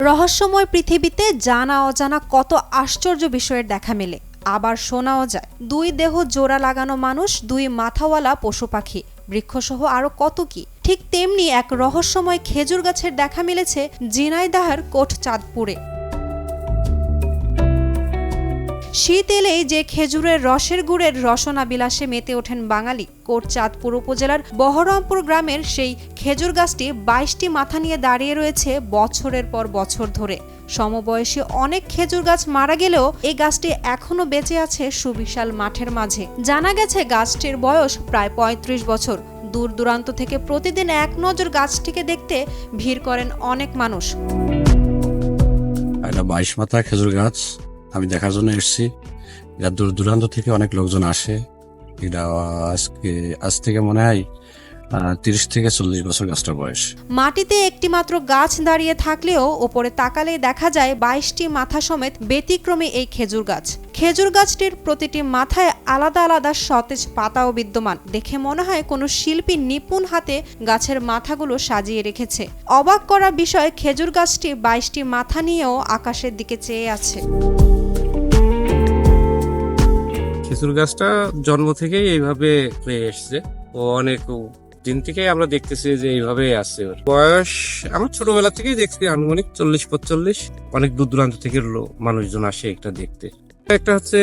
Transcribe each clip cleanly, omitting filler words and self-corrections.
রহস্যময় পৃথিবীতে জানা অজানা কত আশ্চর্য বিষয়ের দেখা মেলে, আবার শোনাও যায়। দুই দেহ জোড়া লাগানো মানুষ, দুই মাথাওয়ালা পশু পাখি, বৃক্ষসহ আরো কত কি। ঠিক তেমনি এক রহস্যময় খেজুর গাছের দেখা মিলেছে ঝিনাইদহের কোটচাঁদপুরে। শীত এলেই যে খেজুরের রসের গুড়ের রসনা বিলাসে মেতে ওঠেন বাঙালি। কোটচাঁদপুর উপজেলার বহরমপুর গ্রামের সেই খেজুর গাছটি 22টি মাথা নিয়ে দাঁড়িয়ে রয়েছে বছরের পর বছর ধরে। সমবয়সী অনেক খেজুর গাছ মারা গেলেও এই গাছটি এখনো বেঁচে আছে সুবিশাল মাঠের মাঝে। জানা গেছে গাছটির বয়স প্রায় 35 বছর। দূর দূরান্ত থেকে প্রতিদিন এক নজর গাছটিকে দেখতে ভিড় করেন অনেক মানুষ। এটা 22 মাথা খেজুর গাছ, আমি দেখার জন্য এসেছি। এটা দূর দূরান্ত থেকে অনেক লোকজন আসে। এটা আজ থেকে মনে হয় 30 থেকে 40 বছর গাছটার বয়স। মাটিতে একটি মাত্র গাছ দাঁড়িয়ে থাকলেও ওপরে তাকালে দেখা যায় 22টি মাথা সমেত ব্যতিক্রমী এই খেজুর গাছ। খেজুর গাছটির প্রতিটি মাথায় আলাদা আলাদা সতেজ পাতাও বিদ্যমান। দেখে মনে হয় কোনো শিল্পী নিপুণ হাতে গাছের মাথাগুলো সাজিয়ে রেখেছে। অবাক করা বিষয়, খেজুর গাছটি 22টি মাথা নিয়েও আকাশের দিকে চেয়ে আছে। খেজুর গাছটা জন্ম থেকেই এইভাবে হয়ে এসছে। ও অনেক দিন থেকেই আমরা দেখতেছি যে এইভাবে আছে। ওর বয়স আমার ছোটবেলা থেকেই দেখছি, আনুমানিক 40-45। অনেক দূর দূরান্ত থেকে মানুষজন আসে এটা দেখতে। একটা হচ্ছে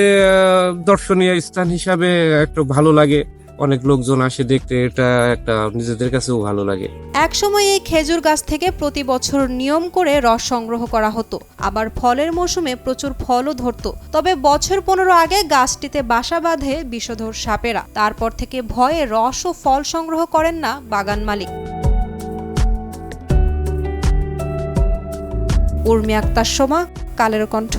দর্শনীয় স্থান হিসাবে একটু ভালো লাগে, অনেক লোকজন আসে দেখতে। এটা একটা নিজেদের কাছেও ভালো লাগে। একসময় এই খেজুর গাছ থেকে প্রতি বছর নিয়ম করে রস সংগ্রহ করা হতো, আবার ফলের মৌসুমে প্রচুর ফলও ধরতো। তবে বছর 15 আগে গাছটিতে বাসা বাঁধে বিষধর সাপেরা। তারপর থেকে ভয়ে রস ও ফল সংগ্রহ করেন না বাগান মালিক। উর্মি আক্তার সোমা, কালের কণ্ঠ।